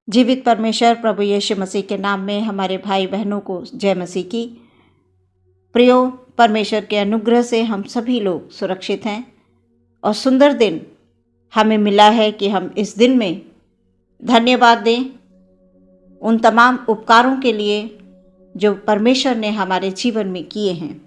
जीवित परमेश्वर प्रभु यीशु मसीह के नाम में हमारे भाई बहनों को जय मसीह की। प्रियो, परमेश्वर के अनुग्रह से हम सभी लोग सुरक्षित हैं और सुंदर दिन हमें मिला है कि हम इस दिन में धन्यवाद दें उन तमाम उपकारों के लिए जो परमेश्वर ने हमारे जीवन में किए हैं,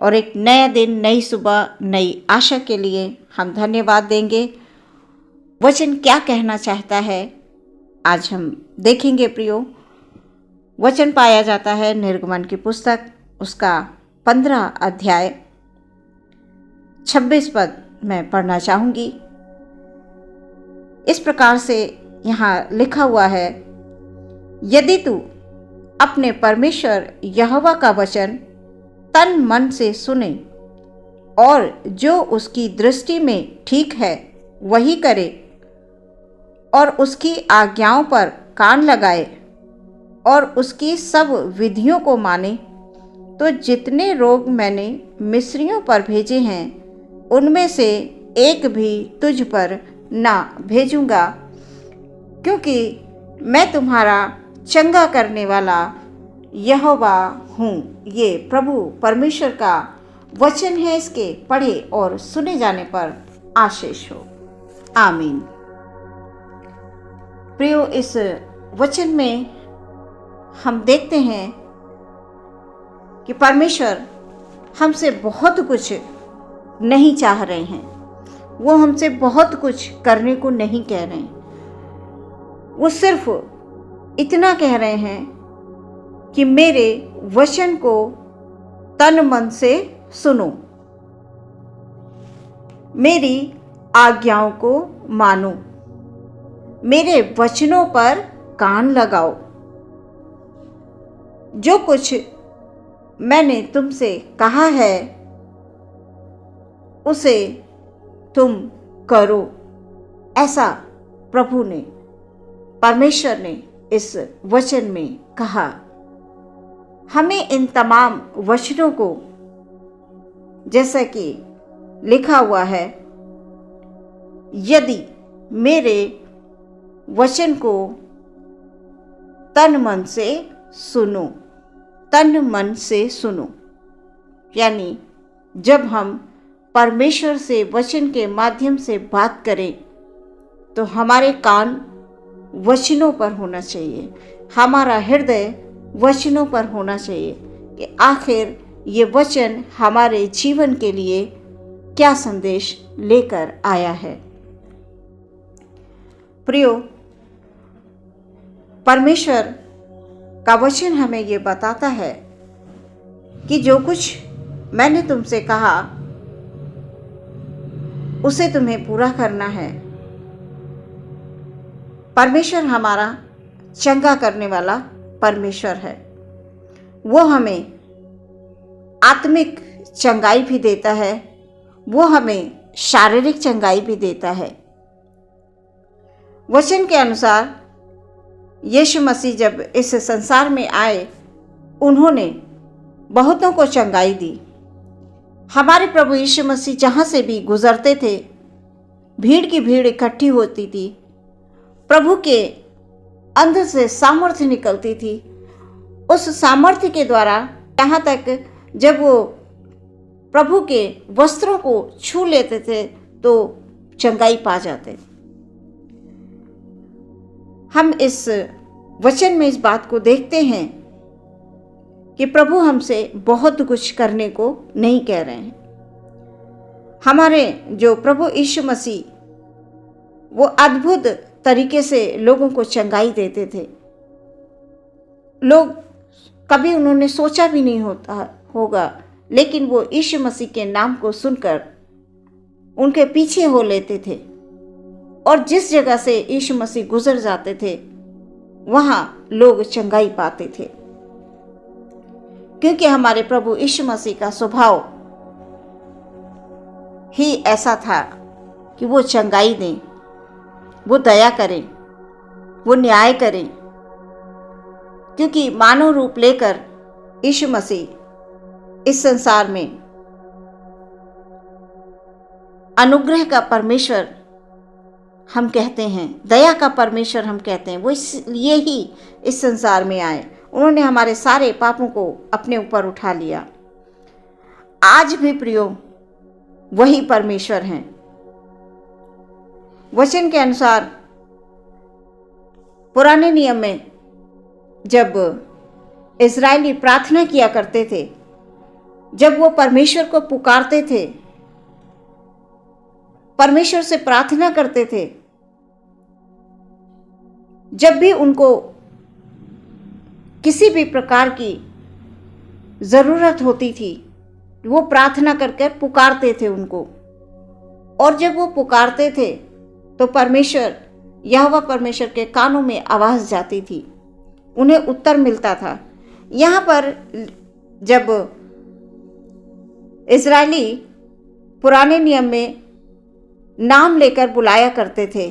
और एक नया दिन, नई सुबह, नई आशा के लिए हम धन्यवाद देंगे। वचन क्या कहना चाहता है आज हम देखेंगे। प्रियो, वचन पाया जाता है निर्गमन की पुस्तक, उसका 15 अध्याय 26 पद मैं पढ़ना चाहूँगी। इस प्रकार से यहाँ लिखा हुआ है, यदि तू अपने परमेश्वर यहोवा का वचन तन मन से सुने और जो उसकी दृष्टि में ठीक है वही करे और उसकी आज्ञाओं पर कान लगाए और उसकी सब विधियों को माने, तो जितने रोग मैंने मिस्रियों पर भेजे हैं उनमें से एक भी तुझ पर ना भेजूंगा, क्योंकि मैं तुम्हारा चंगा करने वाला यहोवा हूँ। ये प्रभु परमेश्वर का वचन है, इसके पढ़े और सुने जाने पर आशीष हो। आमीन। प्रियो, इस वचन में हम देखते हैं कि परमेश्वर हमसे बहुत कुछ नहीं चाह रहे हैं। वो हमसे बहुत कुछ करने को नहीं कह रहे हैं। वो सिर्फ इतना कह रहे हैं कि मेरे वचन को तन मन से सुनो, मेरी आज्ञाओं को मानो, मेरे वचनों पर कान लगाओ। जो कुछ मैंने तुमसे कहा है उसे तुम करो, ऐसा प्रभु ने, परमेश्वर ने इस वचन में कहा। हमें इन तमाम वचनों को, जैसा कि लिखा हुआ है, यदि मेरे वचन को तन मन से सुनो, तन मन से सुनो, यानी जब हम परमेश्वर से वचन के माध्यम से बात करें तो हमारे कान वचनों पर होना चाहिए, हमारा हृदय वचनों पर होना चाहिए कि आखिर ये वचन हमारे जीवन के लिए क्या संदेश लेकर आया है। प्रियो, परमेश्वर का वचन हमें ये बताता है कि जो कुछ मैंने तुमसे कहा उसे तुम्हें पूरा करना है। परमेश्वर हमारा चंगा करने वाला परमेश्वर है। वो हमें आत्मिक चंगाई भी देता है, वो हमें शारीरिक चंगाई भी देता है। वचन के अनुसार यीशु मसीह जब इस संसार में आए, उन्होंने बहुतों को चंगाई दी। हमारे प्रभु यीशु मसीह जहाँ से भी गुजरते थे, भीड़ की भीड़ इकट्ठी होती थी, प्रभु के अंदर से सामर्थ्य निकलती थी। उस सामर्थ्य के द्वारा यहाँ तक जब वो प्रभु के वस्त्रों को छू लेते थे तो चंगाई पा जाते। हम इस वचन में इस बात को देखते हैं कि प्रभु हमसे बहुत कुछ करने को नहीं कह रहे हैं। हमारे जो प्रभु यीशु मसीह, वो अद्भुत तरीके से लोगों को चंगाई देते थे। लोग कभी उन्होंने सोचा भी नहीं होगा, लेकिन वो यीशु मसीह के नाम को सुनकर उनके पीछे हो लेते थे और जिस जगह से यीशु मसीह गुजर जाते थे वहां लोग चंगाई पाते थे, क्योंकि हमारे प्रभु यीशु मसीह का स्वभाव ही ऐसा था कि वो चंगाई दें, वो दया करें, वो न्याय करें। क्योंकि मानव रूप लेकर यीशु मसीह इस संसार में अनुग्रह का परमेश्वर हम कहते हैं, दया का परमेश्वर हम कहते हैं, वो इसलिए ही इस संसार में आए। उन्होंने हमारे सारे पापों को अपने ऊपर उठा लिया। आज भी प्रियो वही परमेश्वर हैं। वचन के अनुसार पुराने नियम में जब इज़राइली प्रार्थना किया करते थे, जब वो परमेश्वर को पुकारते थे, परमेश्वर से प्रार्थना करते थे, जब भी उनको किसी भी प्रकार की ज़रूरत होती थी, वो प्रार्थना करके पुकारते थे उनको। और जब वो पुकारते थे तो परमेश्वर, यहोवा परमेश्वर के कानों में आवाज़ जाती थी, उन्हें उत्तर मिलता था। यहाँ पर जब इज़राइली पुराने नियम में नाम लेकर बुलाया करते थे,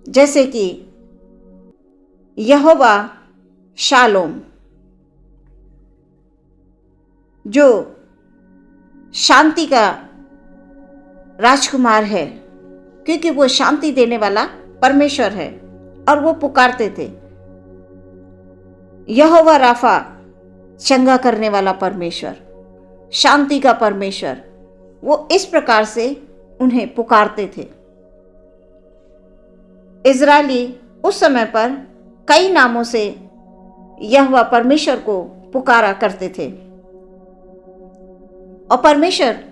जैसे कि यहोवा शालोम, जो शांति का राजकुमार है, क्योंकि वो शांति देने वाला परमेश्वर है, और वो पुकारते थे यहोवा राफा, चंगा करने वाला परमेश्वर, शांति का परमेश्वर। वो इस प्रकार से उन्हें पुकारते थे। इज़राइली उस समय पर कई नामों से यहोवा परमेश्वर को पुकारा करते थे, और परमेश्वर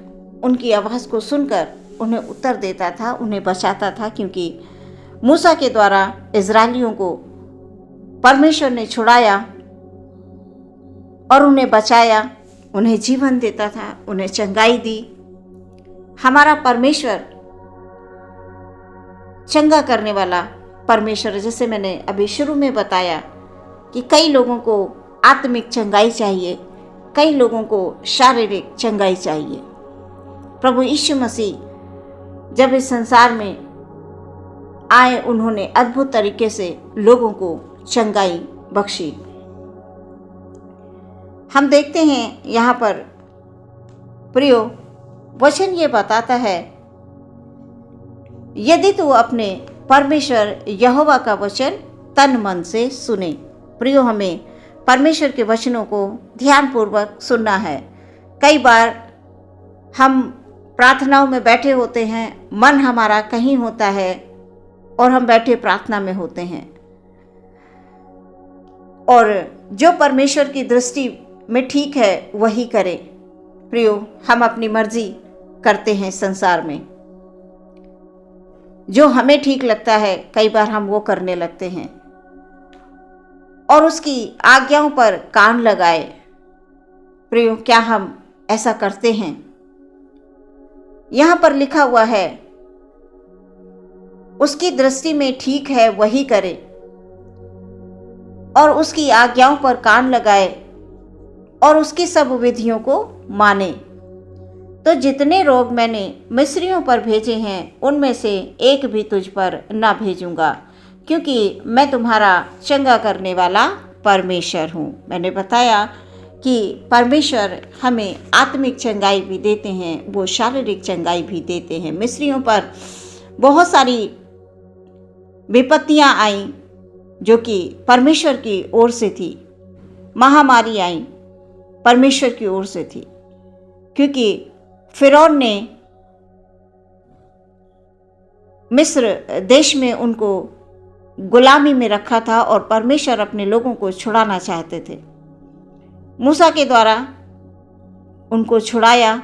उनकी आवाज़ को सुनकर उन्हें उत्तर देता था, उन्हें बचाता था। क्योंकि मूसा के द्वारा इज़राइलियों को परमेश्वर ने छुड़ाया और उन्हें बचाया, उन्हें जीवन देता था, उन्हें चंगाई दी। हमारा परमेश्वर चंगा करने वाला परमेश्वर, जैसे मैंने अभी शुरू में बताया कि कई लोगों को आत्मिक चंगाई चाहिए, कई लोगों को शारीरिक चंगाई चाहिए। प्रभु यीशु मसीह जब इस संसार में आए, उन्होंने अद्भुत तरीके से लोगों को चंगाई बख्शी। हम देखते हैं यहाँ पर प्रियो, वचन ये बताता है, यदि तू अपने परमेश्वर यहोवा का वचन तन मन से सुने। प्रियो, हमें परमेश्वर के वचनों को ध्यानपूर्वक सुनना है। कई बार हम प्रार्थनाओं में बैठे होते हैं, मन हमारा कहीं होता है और हम बैठे प्रार्थना में होते हैं, और जो परमेश्वर की दृष्टि में ठीक है वही करें। प्रियो, हम अपनी मर्जी करते हैं संसार में, जो हमें ठीक लगता है कई बार हम वो करने लगते हैं, और उसकी आज्ञाओं पर कान लगाए। प्रियो, क्या हम ऐसा करते हैं? यहाँ पर लिखा हुआ है, उसकी दृष्टि में ठीक है वही करे, और उसकी आज्ञाओं पर कान लगाए और उसकी सब विधियों को माने। तो जितने रोग मैंने मिस्रियों पर भेजे हैं, उनमें से एक भी तुझ पर ना भेजूंगा, क्योंकि मैं तुम्हारा चंगा करने वाला परमेश्वर हूँ। मैंने बताया कि परमेश्वर हमें आत्मिक चंगाई भी देते हैं, वो शारीरिक चंगाई भी देते हैं। मिस्रियों पर बहुत सारी विपत्तियाँ आईं जो कि परमेश्वर की ओर से थी, महामारी आई परमेश्वर की ओर से थी, क्योंकि फिरौन ने मिस्र देश में उनको गुलामी में रखा था, और परमेश्वर अपने लोगों को छुड़ाना चाहते थे। मूसा के द्वारा उनको छुड़ाया,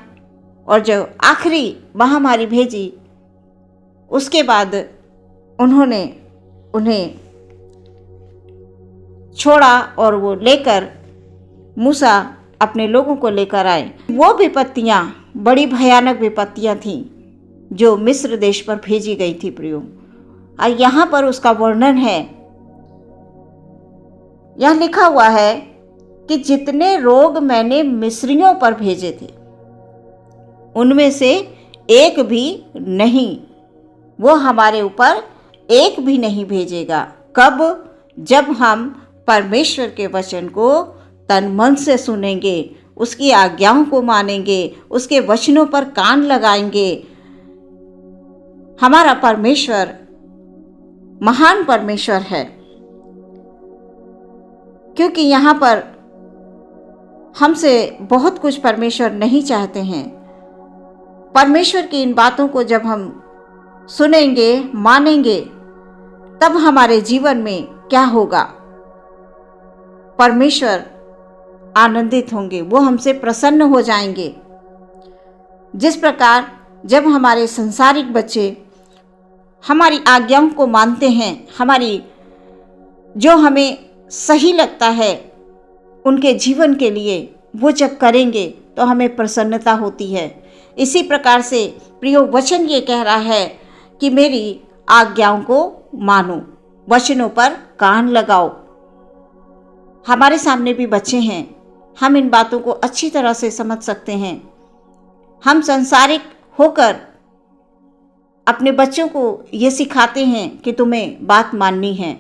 और जो आखिरी महामारी भेजी, उसके बाद उन्होंने उन्हें छोड़ा, और वो लेकर मूसा अपने लोगों को लेकर आए। वो विपत्तियाँ बड़ी भयानक विपत्तियाँ थीं जो मिस्र देश पर भेजी गई थी प्रियो, और यहाँ पर उसका वर्णन है। यहाँ लिखा हुआ है कि जितने रोग मैंने मिस्रियों पर भेजे थे, उनमें से एक भी नहीं, वो हमारे ऊपर एक भी नहीं भेजेगा। कब? जब हम परमेश्वर के वचन को तन मन से सुनेंगे, उसकी आज्ञाओं को मानेंगे, उसके वचनों पर कान लगाएंगे। हमारा परमेश्वर महान परमेश्वर है, क्योंकि यहाँ पर हमसे बहुत कुछ परमेश्वर नहीं चाहते हैं। परमेश्वर की इन बातों को जब हम सुनेंगे, मानेंगे, तब हमारे जीवन में क्या होगा? परमेश्वर आनंदित होंगे, वो हमसे प्रसन्न हो जाएंगे। जिस प्रकार जब हमारे संसारिक बच्चे हमारी आज्ञाओं को मानते हैं, हमारी जो हमें सही लगता है उनके जीवन के लिए वो जब करेंगे तो हमें प्रसन्नता होती है। इसी प्रकार से प्रियो, वचन ये कह रहा है कि मेरी आज्ञाओं को मानो, वचनों पर कान लगाओ। हमारे सामने भी बच्चे हैं, हम इन बातों को अच्छी तरह से समझ सकते हैं। हम संसारिक होकर अपने बच्चों को ये सिखाते हैं कि तुम्हें बात माननी है,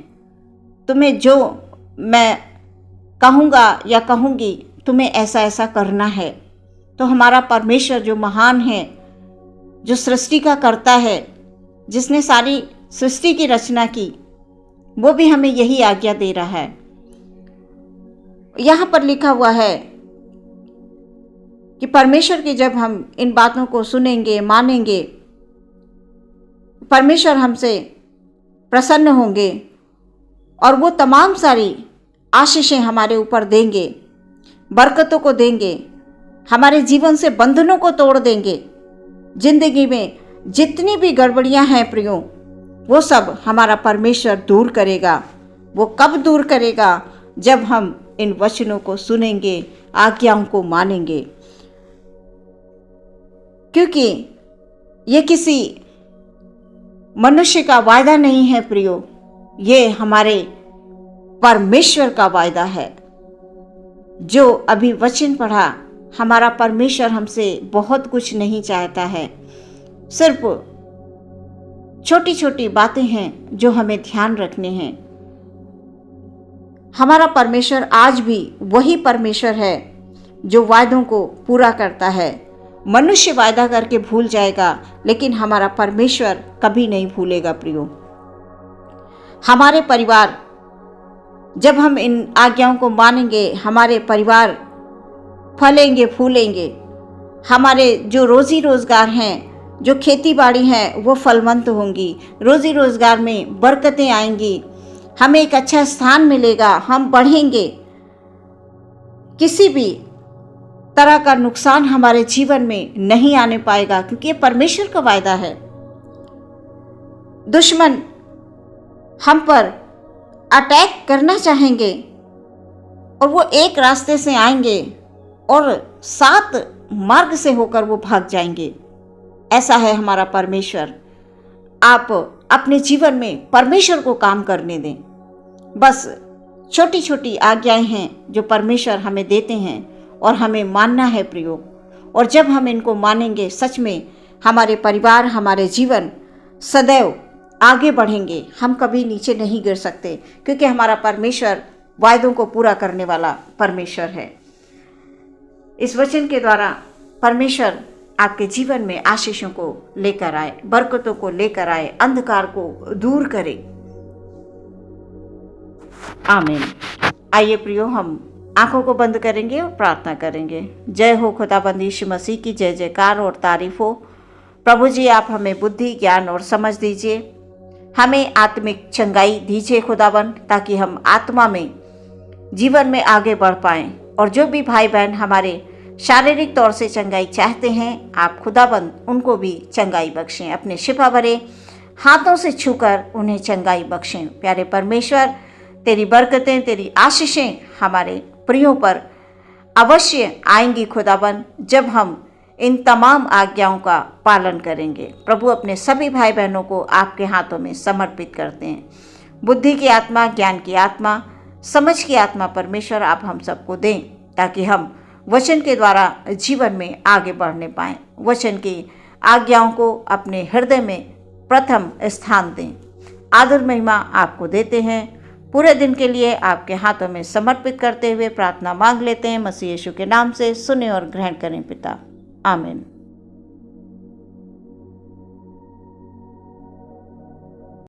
तुम्हें जो मैं कहूँगा या कहूँगी तुम्हें ऐसा ऐसा करना है। तो हमारा परमेश्वर जो महान है, जो सृष्टि का कर्ता है, जिसने सारी सृष्टि की रचना की, वो भी हमें यही आज्ञा दे रहा है। यहाँ पर लिखा हुआ है कि परमेश्वर की जब हम इन बातों को सुनेंगे, मानेंगे, परमेश्वर हमसे प्रसन्न होंगे और वो तमाम सारी आशीषें हमारे ऊपर देंगे, बरकतों को देंगे, हमारे जीवन से बंधनों को तोड़ देंगे। जिंदगी में जितनी भी गड़बड़ियां हैं प्रियो, वो सब हमारा परमेश्वर दूर करेगा। वो कब दूर करेगा? जब हम इन वचनों को सुनेंगे, आज्ञाओं को मानेंगे। क्योंकि ये किसी मनुष्य का वायदा नहीं है प्रियो, ये हमारे परमेश्वर का वायदा है। जो अभी वचन पढ़ा, हमारा परमेश्वर हमसे बहुत कुछ नहीं चाहता है, सिर्फ छोटी छोटी बातें हैं जो हमें ध्यान रखने हैं। हमारा परमेश्वर आज भी वही परमेश्वर है जो वायदों को पूरा करता है। मनुष्य वायदा करके भूल जाएगा, लेकिन हमारा परमेश्वर कभी नहीं भूलेगा प्रियो। हमारे परिवार, जब हम इन आज्ञाओं को मानेंगे, हमारे परिवार फलेंगे, फूलेंगे। हमारे जो रोजी रोजगार हैं, जो खेती बाड़ी हैं, वो फलवंत होंगी। रोजी रोजगार में बरकतें आएंगी, हमें एक अच्छा स्थान मिलेगा, हम बढ़ेंगे। किसी भी तरह का नुकसान हमारे जीवन में नहीं आने पाएगा, क्योंकि ये परमेश्वर का वायदा है। दुश्मन हम पर अटैक करना चाहेंगे और वो एक रास्ते से आएंगे और 7 मार्ग से होकर वो भाग जाएंगे। ऐसा है हमारा परमेश्वर। आप अपने जीवन में परमेश्वर को काम करने दें। बस छोटी छोटी आज्ञाएं हैं जो परमेश्वर हमें देते हैं और हमें मानना है प्रियो। और जब हम इनको मानेंगे, सच में हमारे परिवार, हमारे जीवन सदैव आगे बढ़ेंगे। हम कभी नीचे नहीं गिर सकते, क्योंकि हमारा परमेश्वर वायदों को पूरा करने वाला परमेश्वर है। इस वचन के द्वारा परमेश्वर आपके जीवन में आशीषों को लेकर आए, बरकतों को लेकर आए, अंधकार को दूर करे। आमीन। आइए प्रियो, हम आंखों को बंद करेंगे और प्रार्थना करेंगे। जय हो खुदाबंद यीशु मसीह की, जय जयकार और तारीफ हो। प्रभु जी, आप हमें बुद्धि, ज्ञान और समझ दीजिए, हमें आत्मिक चंगाई दीजिए खुदाबंद, ताकि हम आत्मा में जीवन में आगे बढ़ पाएं। और जो भी भाई बहन हमारे शारीरिक तौर से चंगाई चाहते हैं, आप खुदाबंद उनको भी चंगाई बख्शें। अपने शिफा भरे हाथों से छूकर उन्हें चंगाई बख्शें। प्यारे परमेश्वर, तेरी बरकतें, तेरी आशीषें हमारे प्रियों पर अवश्य आएंगी खुदाबंद, जब हम इन तमाम आज्ञाओं का पालन करेंगे। प्रभु, अपने सभी भाई बहनों को आपके हाथों में समर्पित करते हैं। बुद्धि की आत्मा, ज्ञान की आत्मा, समझ की आत्मा परमेश्वर आप हम सबको दें, ताकि हम वचन के द्वारा जीवन में आगे बढ़ने पाएं। वचन की आज्ञाओं को अपने हृदय में प्रथम स्थान दें। आदर महिमा आपको देते हैं। पूरे दिन के लिए आपके हाथों में समर्पित करते हुए प्रार्थना मांग लेते हैं। मसीह यीशु के नाम से सुने और ग्रहण करें पिता। आमीन।